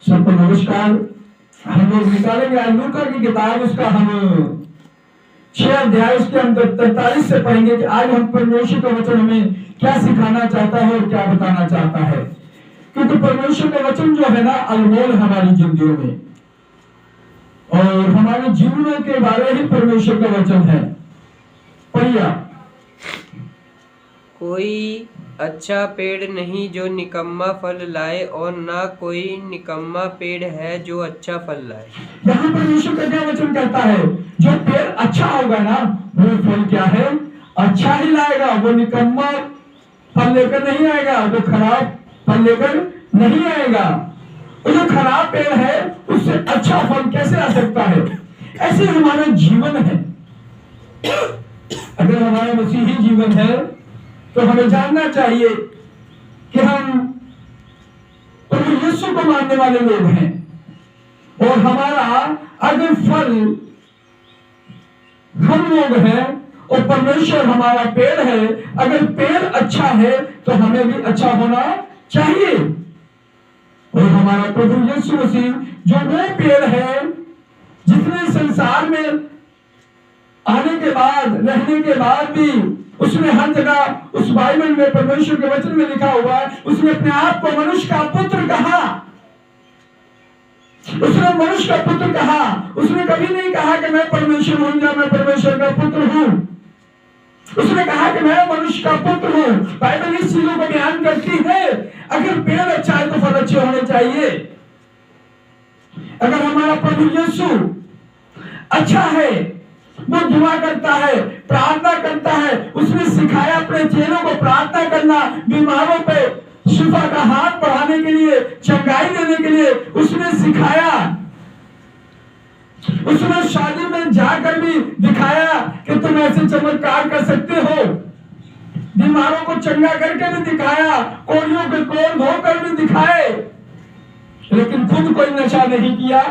सबको नमस्कार। हम लोग निकालेंगे लूका की किताब, उसका हम 6 अध्याय उसके अंदर 43 से पढ़ेंगे कि आज हम परमेश्वर का वचन हमें क्या सिखाना चाहता है और क्या बताना चाहता है। क्योंकि परमेश्वर का वचन जो है ना अनमोल हमारी जिंदगियों में, और हमारे जीवनों के बारे ही परमेश्वर का वचन है। पढ़िए। कोई अच्छा पेड़ नहीं जो निकम्मा फल लाए, और ना कोई निकम्मा पेड़ है जो अच्छा फल लाए। यहाँ परमेश्वर का क्या वचन कहता है, जो पेड़ अच्छा होगा ना वो फल क्या है, अच्छा ही लाएगा। वो निकम्मा फल लेकर नहीं आएगा, वो खराब फल लेकर नहीं आएगा। और जो खराब पेड़ है उससे अच्छा फल कैसे आ सकता है। ऐसे हमारा जीवन है। अगर हमारा मसीही जीवन है तो हमें जानना चाहिए कि हम प्रभु यीशु को मानने वाले लोग हैं, और हमारा अगर फल हम लोग हैं और परमेश्वर हमारा पेड़ है, अगर पेड़ अच्छा है तो हमें भी अच्छा होना चाहिए। और हमारा प्रभु यीशु मसीह जो वो पेड़ है जितने संसार में आने के बाद, रहने के बाद भी उसने हर जगह उस बाइबल में परमेश्वर के वचन में लिखा हुआ है, उसने अपने आप को मनुष्य का पुत्र कहा। उसने मनुष्य का पुत्र कहा। उसने कभी नहीं कहा कि मैं परमेश्वर हूं या मैं परमेश्वर का पुत्र हूं। उसने कहा कि मैं मनुष्य का पुत्र हूं। बाइबल इस चीजों को बयान करती है। अगर पेड़ अच्छा है तो फल अच्छे होने चाहिए। अगर हमारा प्रभु यीशु अच्छा है, वो दुआ करता है, प्रार्थना करता है। उसने सिखाया अपने चेलों को प्रार्थना करना, बीमारों पे शिफा का हाथ बढ़ाने के लिए, चंगाई देने के लिए उसने सिखाया। उसने शादी में जाकर भी दिखाया कि तुम ऐसे चमत्कार कर सकते हो। बीमारों को चंगा करके भी दिखाया, कोड़ियों के कोड़ धोकर भी दिखाए। लेकिन खुद कोई नशा नहीं किया,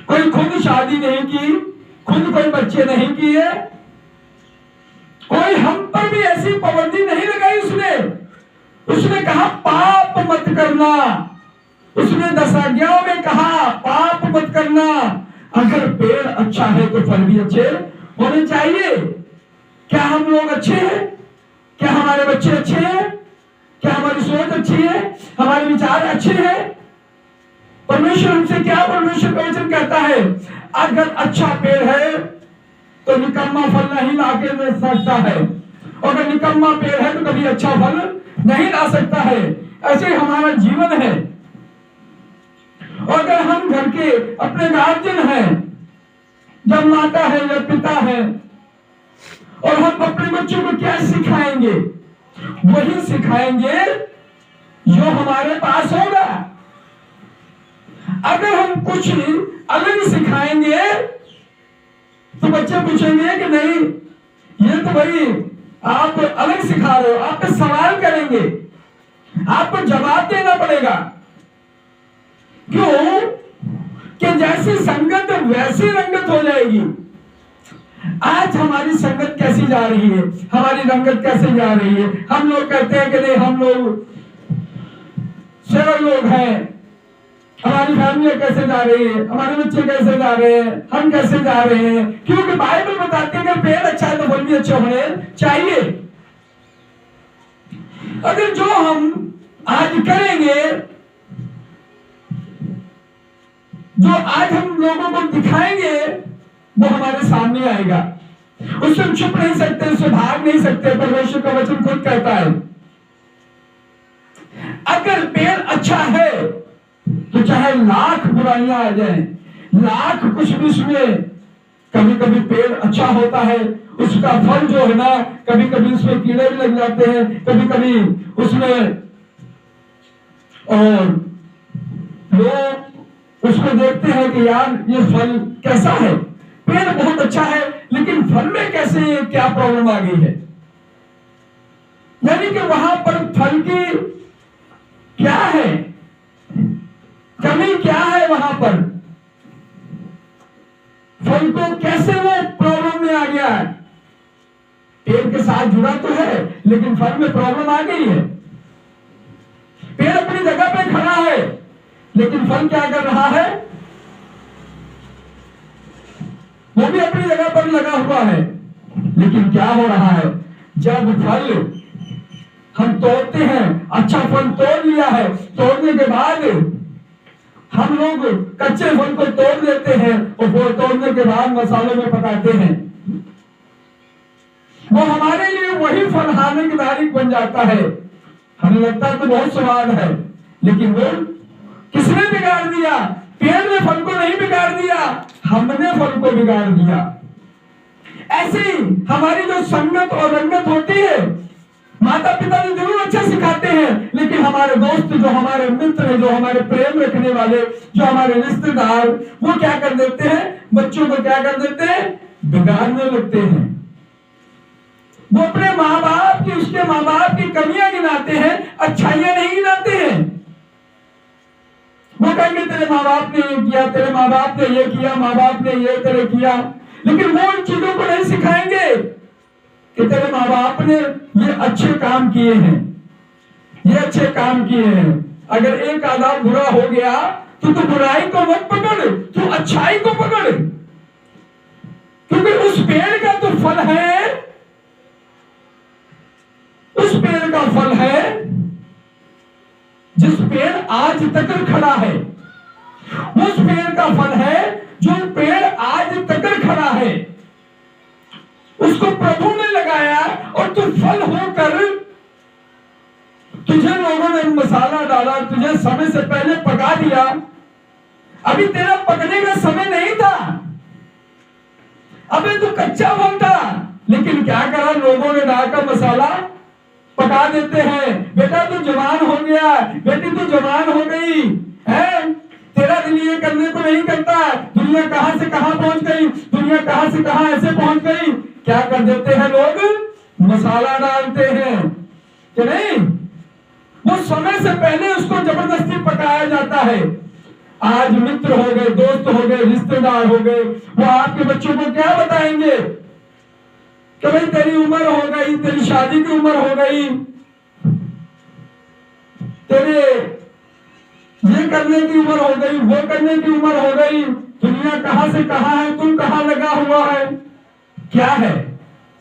कोई खुद शादी नहीं की, खुद कोई बच्चे नहीं किए, कोई हम पर भी ऐसी पाबंदी नहीं लगाई। उसने कहा पाप मत करना। उसने 10 आज्ञाओं में कहा पाप मत करना। अगर पेड़ अच्छा है तो फल भी अच्छे होने चाहिए। क्या हम लोग अच्छे हैं? क्या हमारे बच्चे अच्छे हैं? क्या हमारी सोच अच्छी है? हमारे विचार अच्छे हैं? परमेश्वर हमसे क्या, परमेश्वर का वचन कहता है अगर अच्छा पेड़ है तो निकम्मा फल नहीं लाके दे सकता है, और अगर निकम्मा पेड़ है तो कभी अच्छा फल नहीं ला सकता है। ऐसे हमारा जीवन है। और अगर हम घर के अपने गार्जियन हैं, जब माता है या पिता है, और हम अपने बच्चों को क्या सिखाएंगे, वही सिखाएंगे जो हमारे पास होगा। अगर हम कुछ अलग सिखाएंगे तो बच्चे पूछेंगे कि नहीं ये तो भाई आप अलग सिखा रहे हो। आप सवाल करेंगे, आपको जवाब देना पड़ेगा। क्यों? कि जैसी संगत वैसी रंगत हो जाएगी। आज हमारी संगत कैसी जा रही है, हमारी रंगत कैसे जा रही है। हम लोग कहते हैं कि नहीं हम लोग सरल लोग हैं, हमारी फैमिली कैसे जा रही है, हमारे बच्चे कैसे जा रहे हैं, हम कैसे जा रहे हैं। क्योंकि बाइबल बताती है कि पेड़ अच्छा है तो फल भी अच्छे होने चाहिए। अगर जो हम आज करेंगे, जो आज हम लोगों को दिखाएंगे, वो हमारे सामने आएगा। उससे हम छुप नहीं सकते, उससे भाग नहीं सकते। परमेश्वर का वचन खुद कहता है अगर पेड़ अच्छा है तो चाहे लाख बुराइयां आ जाएं, लाख कुछ भी उसमें, कभी कभी पेड़ अच्छा होता है, उसका फल जो है ना कभी कभी उसमें कीड़े भी लग जाते हैं, कभी कभी उसमें, और लोग उसको देखते हैं कि यार ये फल कैसा है। पेड़ बहुत अच्छा है लेकिन फल में कैसे क्या प्रॉब्लम आ गई है। यानी कि वहां पर फल की क्या है, कमी क्या है, वहां पर फल को कैसे वो प्रॉब्लम में आ गया है। पेड़ के साथ जुड़ा तो है लेकिन फल में प्रॉब्लम आ गई है। पेड़ अपनी जगह पे खड़ा है लेकिन फल क्या कर रहा है? वो भी अपनी जगह पर लगा हुआ है। लेकिन क्या हो रहा है, जब फल हम तोड़ते हैं, अच्छा फल तोड़ लिया है, तोड़ने के बाद हम लोग कच्चे फल को तोड़ लेते हैं और वो तोड़ने के बाद मसालों में पकाते हैं। वो हमारे लिए वही फल हानिकारक बन जाता है। हमें लगता है तो बहुत स्वाद है, लेकिन वो किसने बिगाड़ दिया? पेड़ ने फल को नहीं बिगाड़ दिया, हमने फल को बिगाड़ दिया। ऐसे ही हमारी जो संगत और रंगत होती है, माता पिता तो जरूर अच्छा सिखाते हैं, लेकिन हमारे दोस्त, जो हमारे मित्र हैं, जो हमारे प्रेम रखने वाले, जो हमारे रिश्तेदार, वो क्या कर देते हैं? बच्चों को क्या कर देते हैं? बिगाड़ने लगते हैं। वो अपने माँ बाप की, उसके माँ बाप की कमियां गिनाते हैं, अच्छाइयां नहीं गिनाते हैं। वो कहेंगे तेरे माँ बाप ने ये किया, तेरे माँ बाप ने ये किया, माँ बाप ने ये तेरे किया, लेकिन वो इन चीजों को नहीं सिखाएंगे कि तेरे माँ बाप ने ये अच्छे काम किए हैं, ये अच्छे काम किए हैं। अगर एक आधा बुरा हो गया तो तू बुराई को मत पकड़, तू अच्छाई को पकड़, क्योंकि उस पेड़ का तो फल है, उस पेड़ का फल है जिस पेड़ आज तक खड़ा है। उस पेड़ का फल है जो पेड़ आज तक खड़ा है, उसको प्रभु ने लगाया और तू फल होकर, तुझे लोगों ने मसाला डाला, तुझे समय से पहले पका दिया, अभी तेरा पकने का समय नहीं था, अबे तू कच्चा फल था, लेकिन क्या करा? लोगों ने डालकर मसाला पका देते हैं। बेटा तू जवान हो गया, बेटी तू जवान हो गई है, तेरा दिल ये करने को नहीं करता, दुनिया कहां से कहां पहुंच गई, दुनिया कहां से कहां ऐसे पहुंच गई। क्या कर देते हैं लोग? मसाला डालते हैं कि नहीं, वो समय से पहले उसको जबरदस्ती पकाया जाता है। आज मित्र हो गए, दोस्त हो गए, रिश्तेदार हो गए, वो आपके बच्चों को क्या बताएंगे कि भाई तेरी उम्र हो गई, तेरी शादी की उम्र हो गई, तेरे ये करने की उम्र हो गई, वो करने की उम्र हो गई, दुनिया कहां से कहां है, तुम कहां लगा हुआ है। क्या है?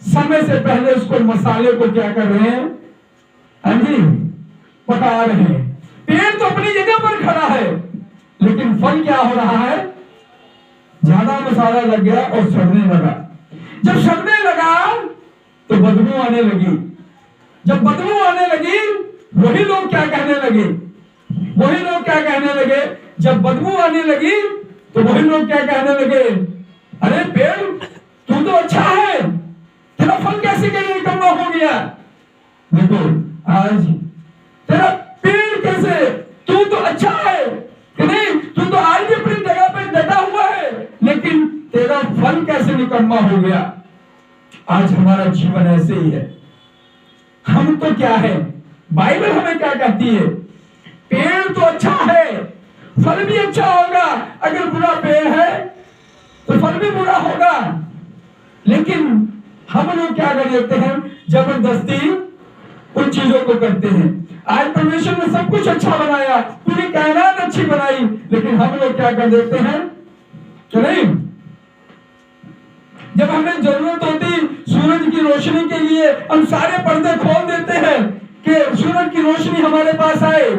समय से पहले उसको, मसाले को क्या कर रहे हैं? हाँ जी, पका रहे हैं। पेड़ तो अपनी जगह पर खड़ा है, लेकिन फल क्या हो रहा है? ज्यादा मसाला लग गया और सड़ने लगा। जब सड़ने लगा तो बदबू आने लगी। जब बदबू आने लगी, वही लोग क्या कहने लगे? वही लोग क्या कहने लगे? जब बदबू आने लगी तो वही लोग क्या कहने लगे? अरे पेड़ तू तो अच्छा है, तेरा फल कैसे निकम्मा हो गया? देखो आज तेरा पेड़ कैसे, तू तो अच्छा है कि नहीं, तू तो आज भी अपनी जगह पे डटा हुआ है, लेकिन तेरा फल कैसे निकम्मा हो गया? आज हमारा जीवन ऐसे ही है। हम तो क्या है, बाइबल हमें क्या कहती है? पेड़ तो अच्छा है, फल भी अच्छा होगा। अगर बुरा पेड़ है तो फल भी बुरा होगा। लेकिन हम लोग क्या कर देते हैं? जबरदस्ती उन चीजों को करते हैं। आज परमेश्वर ने सब कुछ अच्छा बनाया, पूरी कायनात अच्छी बनाई, लेकिन हम लोग क्या कर देते हैं कि नहीं, जब हमें जरूरत होती सूरज की रोशनी के लिए, हम सारे पर्दे खोल देते हैं कि सूरज की रोशनी हमारे पास आए।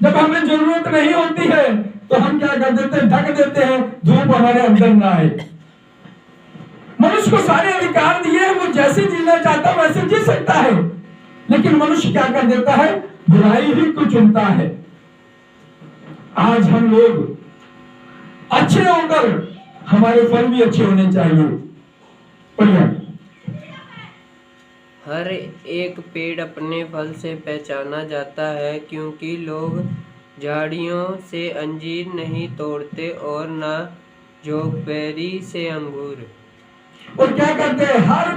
जब हमें जरूरत नहीं होती है तो हम क्या कर देते हैं? ढक देते हैं, धूप हमारे अंदर ना आए। मनुष्य को सारे अधिकार दिए हैं, वो जैसे जीना चाहता है वैसे जी सकता है, लेकिन मनुष्य क्या कर देता है? बुराई ही को चुनता है। आज हम लोग अच्छे होकर हमारे फल भी अच्छे होने चाहिए। बढ़िया। हर एक पेड़ अपने फल से पहचाना जाता है, क्योंकि लोग झाड़ियों से अंजीर नहीं तोड़ते और न जोगबेरी से अंगूर। और क्या करते हैं? हर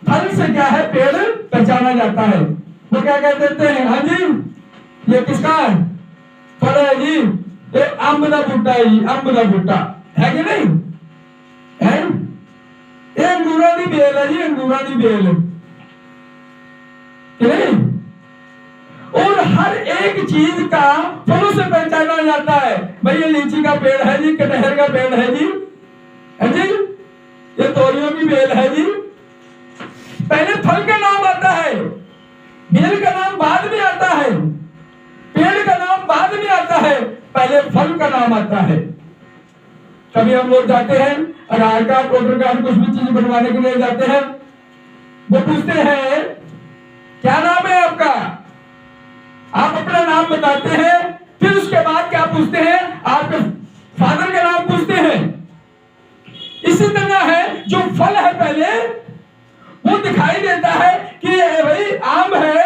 फल से क्या है? पेड़ पहचाना जाता है। वो क्या कह देते हैं? हाँ जी, ये किसका है? फल है जी, ये अम्ब का बूटा है जी, अम्ब का बूटा है कि नहीं है? ये अंगूरा दी बेल है जी, अंगूरा दी बेल कि नहीं? और हर एक एक चीज का फलों से पहचाना जाता है। भाई ये लीची का पेड़ है जी, कटहल का पेड़ है जी, ये तोरियों की बेल है जी। पहले फल का नाम आता है, बेल का नाम बाद में आता है, पेड़ का नाम बाद में आता है, पहले फल का नाम आता है। कभी हम लोग जाते हैं आधार कार्ड, वोटर कार्ड, कुछ भी चीज बनवाने के लिए जाते हैं, वो पूछते हैं क्या नाम है आपका, आप अपना नाम बताते हैं, फिर उसके बाद क्या पूछते हैं, आपके फादर का नाम पूछते हैं। इसी तरह है जो फल है पहले वो दिखाई देता है कि ये भाई आम है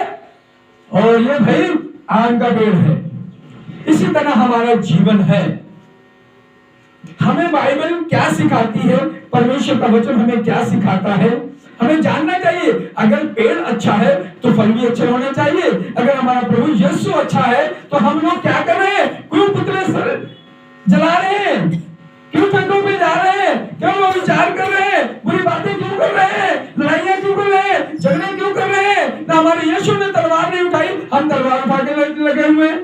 और ये भाई आम का पेड़ है। इसी तरह हमारा जीवन है। हमें बाइबल क्या सिखाती है, परमेश्वर का वचन हमें क्या सिखाता है, हमें जानना चाहिए। अगर पेड़ अच्छा है तो फल भी अच्छे होने चाहिए। अगर हमारा प्रभु यीशु अच्छा है तो हम लोग क्या कर रहे हैं, क्यों पुतले जला रहे हैं, क्यों ठंडों पे जा रहे हैं, क्यों वो विचार कर रहे हैं, बुरी बातें क्यों कर रहे हैं, लड़ाइयां क्यों कर रहे हैं, झगड़े क्यों कर रहे हैं। ना हमारे यीशु ने तलवार नहीं उठाई, हम तलवार उठा के लगे हुए हैं।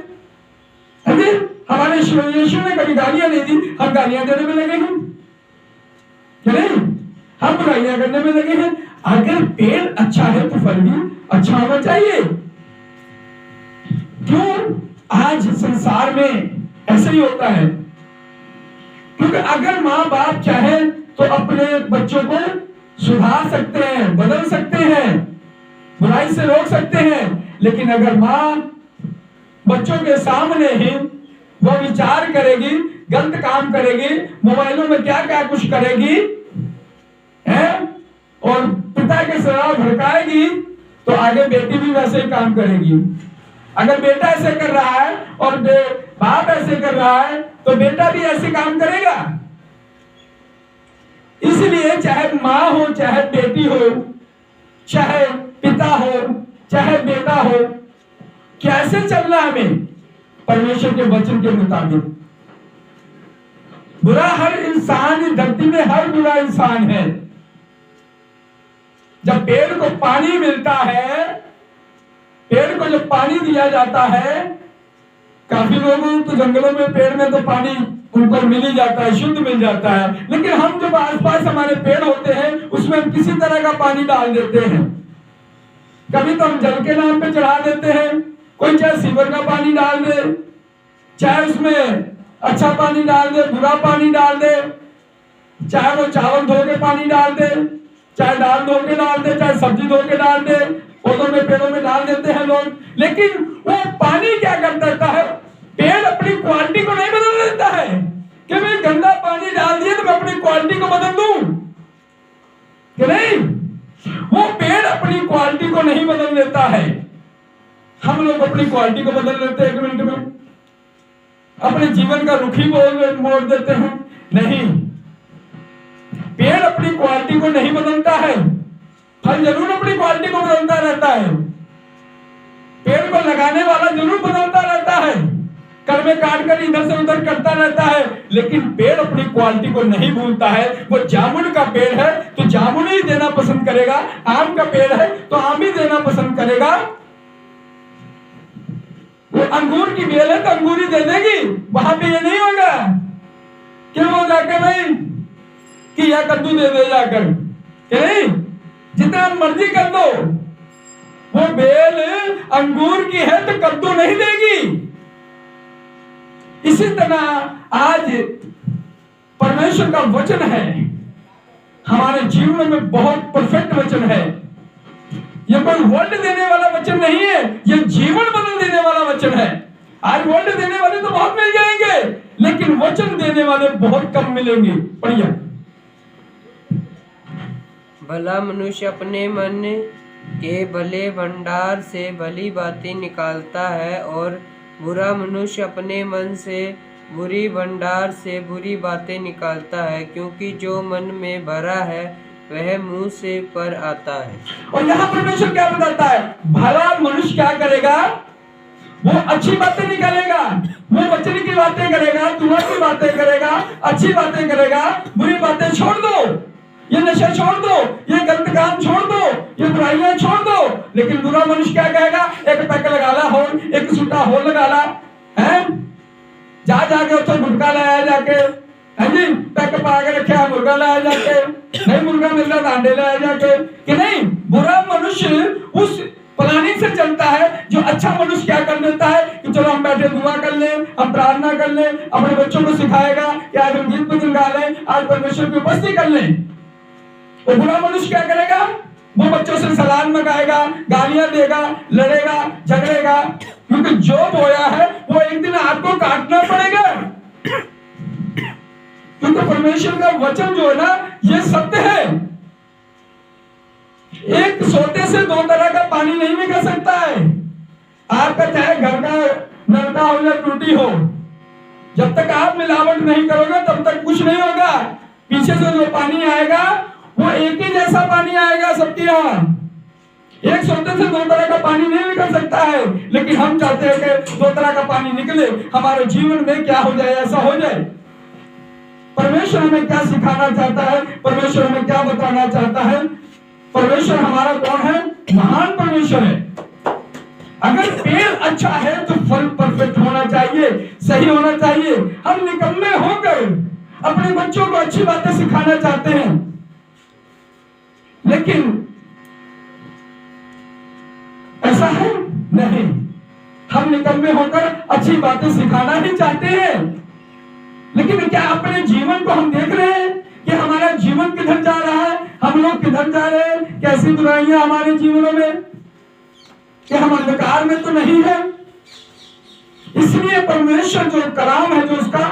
हमारे यीशु ने कभी गालियां नहीं दी, हम गालियां देने में लगे हैं, नहीं, हम बुराइयां करने में लगे हैं। अगर पेड़ अच्छा है तो फल भी अच्छा होना चाहिए। क्यों आज संसार में ऐसे ही होता है? क्योंकि अगर माँ बाप चाहे तो अपने बच्चों को सुधार सकते हैं, बदल सकते हैं, बुराई से रोक सकते हैं, लेकिन अगर माँ बच्चों के सामने ही वो विचार करेगी, गलत काम करेगी, मोबाइलों में क्या क्या कुछ करेगी है, और पिता के सराह भड़काएगी, तो आगे बेटी भी वैसे ही काम करेगी। अगर बेटा ऐसे कर रहा है और बाप ऐसे कर रहा है तो बेटा भी ऐसे काम करेगा। इसलिए चाहे माँ हो, चाहे बेटी हो, चाहे पिता हो, चाहे बेटा हो, कैसे चलना हमें परमेश्वर के वचन के मुताबिक। बुरा हर इंसान, धरती में हर बुरा इंसान है। जब पेड़ को पानी मिलता है, पेड़ को जब पानी दिया जाता है, काफी लोगों तो जंगलों में पेड़ में तो पानी उनको मिल ही जाता है, शुद्ध मिल जाता है, लेकिन हम जब आसपास हमारे पेड़ होते हैं उसमें हम किसी तरह का पानी डाल देते हैं। कभी तो हम जल के नाम पे चढ़ा देते हैं, कोई चाहे सीवर का पानी डाल दे, चाहे उसमें अच्छा पानी डाल दे, बुरा पानी डाल दे, चाहे वो चावल धो के पानी डाल दे, चाहे दाल धो के डाल दे, चाहे सब्जी धो के डाल दे, पौधों में पेड़ों में डाल देते हैं लोग। लेकिन वो पानी क्या कर देता है, पेड़ अपनी क्वालिटी को नहीं बदल देता है कि मैं गंदा पानी डाल दिया तो मैं अपनी क्वालिटी को बदल दूं कि नहीं। वो पेड़ अपनी क्वालिटी को नहीं बदल देता है। हम लोग अपनी क्वालिटी को बदल लेते हैं 1 मिनट में, अपने जीवन का रुख ही मोड़ देते हैं। नहीं, पेड़ अपनी क्वालिटी को नहीं बदलता है, फल जरूर अपनी क्वालिटी को बदलता रहता है। पेड़ को लगाने वाला जरूर बदलता रहता है, कलमे काट कर इधर से उधर करता रहता है, लेकिन पेड़ अपनी क्वालिटी को नहीं भूलता है। वो जामुन का पेड़ है तो जामुन ही देना पसंद करेगा, आम का पेड़ है तो आम ही देना पसंद करेगा, वो अंगूर की बेल है तो अंगूर ही दे देगी। वहां पे ये नहीं होगा कि वो जाकर भाई कि या कद्दू दे दे जाकर, कि नहीं, जितना मर्जी कर दो, वो बेल अंगूर की है तो कद्दू नहीं देगी। इसी तरह आज परमेश्वर का वचन है, हमारे जीवन में बहुत परफेक्ट वचन है। यह कोई वर्ल्ड देने वाला वचन नहीं है, यह जीवन बदल देने वाला वचन है। आज वर्ल्ड देने वाले तो बहुत मिल जाएंगे, लेकिन वचन देने वाले बहुत कम मिलेंगे। बढ़िया। भला मनुष्य अपने मन के भले भंडार से भली बातें निकालता है, और बुरा मनुष्य अपने मन से बुरी भंडार से बुरी बातें निकालता है, क्योंकि जो मन में भरा है वह मुंह से पर आता है। और यहाँ परमेश्वर क्या बताता है, भला मनुष्य क्या करेगा, वो अच्छी बातें निकालेगा, वो वचन की बातें करेगा, दुआ की बातें करेगा, अच्छी बातें करेगा, बुरी बातें छोड़ दो। ये नशा छोड़ दो, ये गलत काम छोड़ दो, ये बुराइयां छोड़ दो। लेकिन बुरा मनुष्य क्या कहेगा? एक पैक लगा ला हो, एक सूटा हो लगा ला, है जा जाके उतो गुटका लाया जाके, है जी, पैक पा के रखा मुर्गा लाया जाके, नहीं मुर्गा मिल रहा अंडे लाया जाके, कि नहीं। बुरा मनुष्य उस प्लानिंग से चलता है। जो अच्छा मनुष्य क्या कर देता है कि चलो हम बैठे दुआ कर लें, हम प्रार्थना कर लें, अपने बच्चों को सिखाएगा कि आज हम गीत भजन गा लें, आज परमेश्वर की उपस्थिति कर लें। वो बुरा मनुष्य क्या करेगा? वो बच्चों से सलाम मंगाएगा, गालियां देगा, लड़ेगा, झगड़ेगा, क्योंकि जो बोया है वो एक दिन आपको काटना पड़ेगा। क्योंकि परमेश्वर का वचन जो है ना, ये सत्य है। एक सोते से दो तरह का पानी नहीं निकल सकता है। आपका चाहे घर का नलका हो या टूटी हो, जब तक आप मिलावट नहीं करोगे तब तक कुछ नहीं होगा। पीछे से जो पानी आएगा वो एक ही जैसा पानी आएगा सबके यहाँ। एक सोते से दो तरह का पानी नहीं निकल सकता है। लेकिन हम चाहते हैं कि दो तरह का पानी निकले, हमारे जीवन में क्या हो जाए, ऐसा हो जाए। परमेश्वर हमें क्या सिखाना चाहता है, परमेश्वर हमें क्या बताना चाहता है। परमेश्वर हमारा कौन है? महान परमेश्वर है। अगर पेड़ अच्छा है तो फल परफेक्ट होना चाहिए, सही होना चाहिए। हम निकम्मे होकर अपने बच्चों को अच्छी बातें सिखाना चाहते हैं, लेकिन ऐसा है नहीं। हम निकम्मे होकर अच्छी बातें सिखाना ही चाहते हैं, लेकिन क्या अपने जीवन को हम देख रहे हैं कि हमारा जीवन किधर जा रहा है, हम लोग किधर जा रहे हैं? कैसी बुराइयां हमारे जीवनों में, कि हम अंधकार में तो नहीं है। इसलिए परमेश्वर जो कलाम है, जो उसका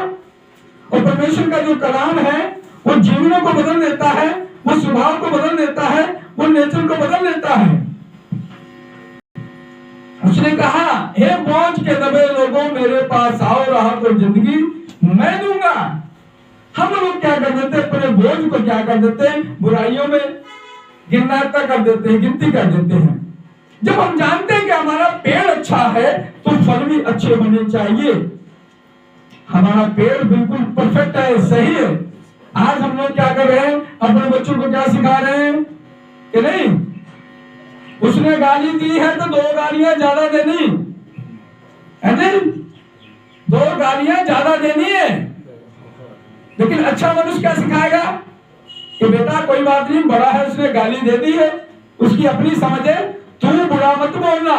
और परमेश्वर का जो कलाम है, वो जीवनों को बदल देता है, वो स्वभाव को बदल देता है, वो नेचर को बदल देता है। उसने कहा, हे बोझ के दबे लोगों मेरे पास आओ, राहत और जिंदगी मैं दूंगा। हम लोग क्या कर देते हैं? अपने बोझ को क्या कर देते हैं? बुराइयों में गिनना कर देते हैं, गिनती कर देते हैं। जब हम जानते हैं कि हमारा पेड़ अच्छा है तो फल भी अच्छे होने चाहिए। हमारा पेड़ बिल्कुल परफेक्ट है, सही है। आज हम लोग क्या कर रहे हैं? अपने बच्चों को क्या सिखा रहे हैं कि नहीं, उसने गाली दी है तो 2 गालियां ज्यादा देनी है, नहीं 2 गालियां ज्यादा देनी है। लेकिन अच्छा मनुष्य क्या सिखाएगा कि बेटा कोई बात नहीं, बड़ा है, उसने गाली दे दी है, उसकी अपनी समझ है, तू बुरा मत बोलना,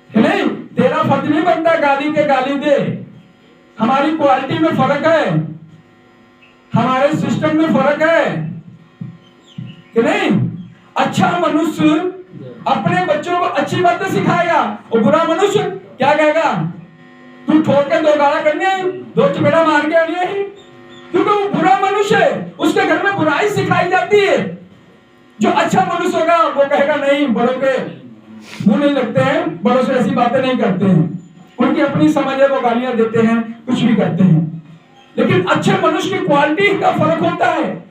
नहीं तेरा फर्ज नहीं बनता गाली के गाली दे। हमारी क्वालिटी में फर्क है, हमारे सिस्टम में फर्क है कि नहीं। अच्छा मनुष्य अपने बच्चों को अच्छी बातें सिखाएगा, और बुरा मनुष्य क्या कहेगा? तू ठोक के 2 गाला करनी आई, 2 चपेड़ा मार के आनी आई, क्योंकि वो बुरा मनुष्य है, उसके घर में बुराई सिखाई जाती है। जो अच्छा मनुष्य होगा वो कहेगा नहीं, बड़ों के मुंह नहीं लगते हैं, बड़ों से ऐसी बातें नहीं करते हैं, उनकी अपनी समझ है, वो गालियां देते हैं, कुछ भी करते हैं। लेकिन अच्छे मनुष्य की क्वालिटी का फर्क होता है।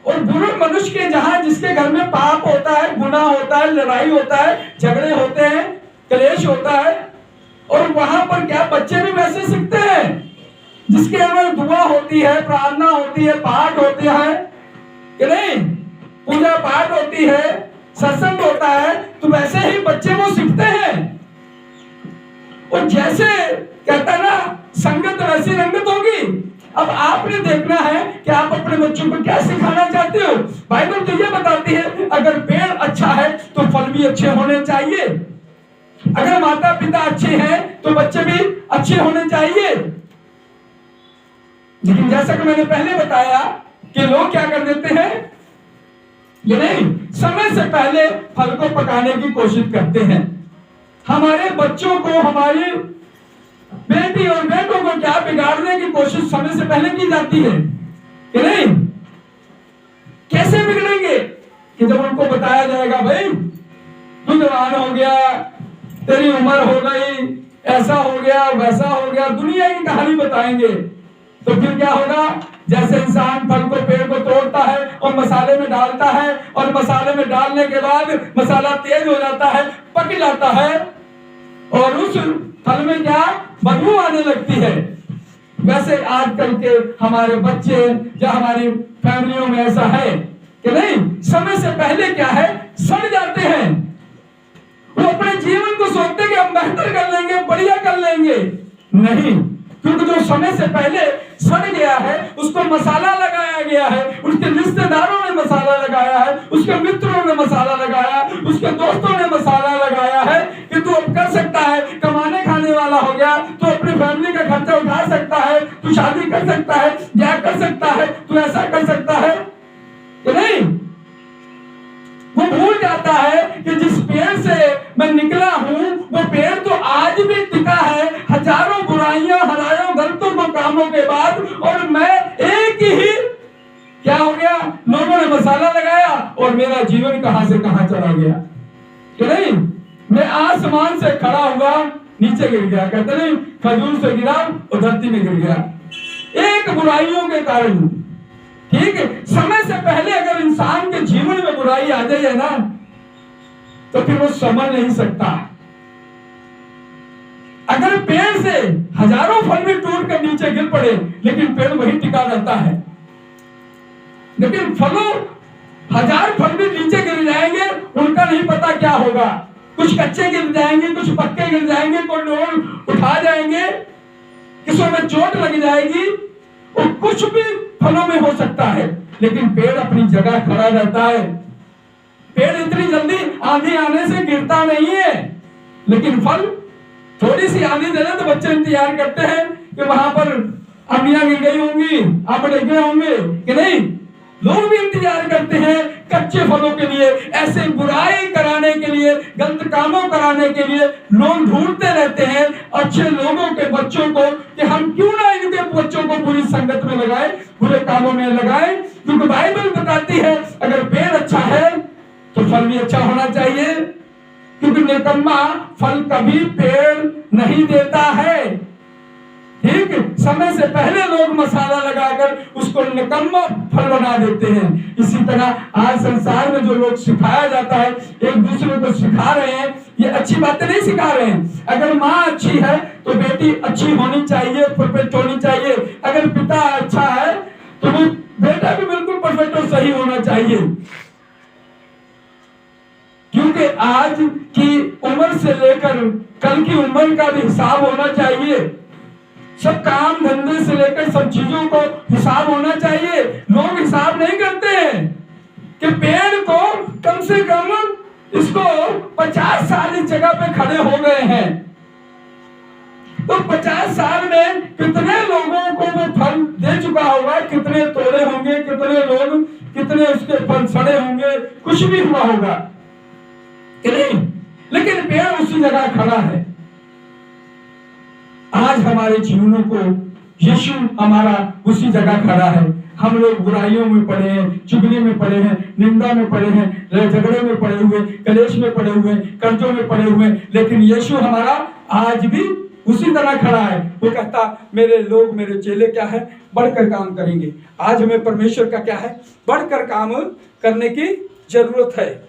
और बुरे मनुष्य के जहां जिसके घर में पाप होता है, गुनाह होता है, लड़ाई होता है, झगड़े होते हैं, क्लेश होता है, और वहां पर क्या बच्चे भी वैसे सीखते हैं। जिसके अंदर दुआ होती है, प्रार्थना होती है, पाठ होते हैं कि नहीं, पूजा पाठ होती है, सत्संग होता है, तो वैसे ही बच्चे वो सीखते हैं। और जैसे कहता है ना, संगत वैसी रंगत होगी। अब आपने देखना है कि आप अपने बच्चों को क्या सिखाना चाहते हो। बाइबल तो ये बताती है अगर पेड़ अच्छा है तो फल भी अच्छे होने चाहिए। अगर माता पिता अच्छे हैं तो बच्चे भी अच्छे होने चाहिए। लेकिन जैसा कि मैंने पहले बताया कि लोग क्या कर देते हैं, ये नहीं, समय से पहले फल को पकाने की कोशिश करते हैं। हमारे बच्चों को, हमारी बेटी और बेटों को क्या बिगाड़ने की कोशिश समय से पहले की जाती है कि नहीं। कैसे बिगड़ेंगे? कि जब उनको बताया जाएगा भाई तू जवान हो गया, तेरी उम्र हो गई, ऐसा हो गया, वैसा हो गया, दुनिया की कहानी बताएंगे, तो फिर क्या होगा? जैसे इंसान फल को, पेड़ को तोड़ता है और मसाले में डालता है, और मसाले में डालने के बाद मसाला तेज हो जाता है, पक जाता है, और उस फल में क्या बदबू आने लगती है। वैसे आजकल के हमारे बच्चे या हमारी फैमिलियों में ऐसा है कि नहीं, समय से पहले क्या है, सड़ जाते हैं। वो अपने जीवन को सोचते हैं कि हम बेहतर कर लेंगे, बढ़िया कर लेंगे, नहीं, क्योंकि जो समय से पहले सड़ गया है उसको मसाला लगाया गया है, उसके रिश्तेदारों ने मसाला लगाया है, उसके मित्रों ने मसाला लगाया, उसके दोस्तों ने मसाला लगाया है कि तू अब कर सकता है, कमाने खाने वाला हो गया, तू अपनी फैमिली का खर्चा उठा सकता है, तू शादी कर सकता है, ब्याह कर सकता है, तू ऐसा कर सकता है कि नहीं। वो भूल जाता है कि जिस पेड़ से मैं निकला हूं वो पेड़ तो आज भी टिका है, हजारों बुराइयां, हजारों गलतों को कामों के बाद, और मैं एक ही, क्या हो गया, लोगों ने मसाला लगाया और मेरा जीवन कहां से कहां चला गया कि नहीं। मैं आसमान से खड़ा हुआ नीचे गिर गया, कहते नहीं, खजूर से गिरा और धरती में गिर गया, एक बुराइयों के कारण। ठीक है, समय से पहले अगर इंसान के जीवन में बुराई आ जाए ना तो फिर वो समझ नहीं सकता। अगर पेड़ से हजारों फल भी टूट कर नीचे गिर पड़े लेकिन पेड़ वही टिका रहता है, लेकिन फलों हजार फल भी नीचे गिर जाएंगे, उनका नहीं पता क्या होगा, कुछ कच्चे गिर जाएंगे, कुछ पक्के गिर जाएंगे, कोई लोग उठा जाएंगे, किसी में चोट लग जाएगी, और कुछ भी फलों में हो सकता है, लेकिन पेड़ अपनी जगह खड़ा रहता है। पेड़ इतनी जल्दी आंधी आने से गिरता नहीं है, लेकिन फल थोड़ी सी आंधी दे तो बच्चे इंतजार करते हैं कि वहां पर अम्मियां गिर गई होंगी, आप डर गए होंगे कि नहीं। लोग भी इंतजार करते हैं कच्चे फलों के लिए, ऐसे बुराई कराने के लिए, गलत कामों कराने के लिए लोग ढूंढते रहते हैं अच्छे लोगों के बच्चों को कि हम क्यों ना इनके बच्चों को बुरी संगत में लगाएं, बुरे कामों में लगाएं। क्योंकि बाइबल बताती है अगर पेड़ अच्छा है तो फल भी अच्छा होना चाहिए, क्योंकि निकम्मा फल कभी पेड़ नहीं देता है। ठीक, समय से पहले लोग मसाला लगाकर उसको निकम्मा फल बना देते हैं। इसी तरह आज संसार में जो लोग सिखाया जाता है, एक दूसरे को सिखा रहे हैं, ये अच्छी बातें नहीं सिखा रहे हैं। अगर माँ अच्छी है तो बेटी अच्छी होनी चाहिए, परफेक्ट होनी चाहिए। अगर पिता अच्छा है तो वो बेटा भी बिल्कुल परफेक्ट और सही होना चाहिए, क्योंकि आज की उम्र से लेकर कल की उम्र का भी हिसाब होना चाहिए। सब काम धंधे से लेकर सब चीजों को हिसाब होना चाहिए। लोग हिसाब नहीं करते हैं कि पेड़ को कम से कम इसको 50 साल इस जगह पे खड़े हो गए हैं, तो 50 साल में कितने लोगों को वो फल दे चुका होगा, कितने तोड़े होंगे, कितने लोग, कितने उसके फल सड़े होंगे, कुछ भी हुआ होगा कि नहीं, लेकिन पेड़ उसी जगह खड़ा है। आज हमारे जीवनों को यीशु हमारा उसी जगह खड़ा है। हम लोग बुराइयों में पड़े हैं, चुगली में पड़े हैं, निंदा में पड़े हैं, झगड़े में पड़े हुए, कलेश में पड़े हुए, कर्जों में पड़े हुए, लेकिन यीशु हमारा आज भी उसी तरह खड़ा है। वो कहता मेरे लोग, मेरे चेले क्या है, बढ़कर काम करेंगे। आज हमें परमेश्वर का क्या है, बढ़कर काम करने की जरूरत है।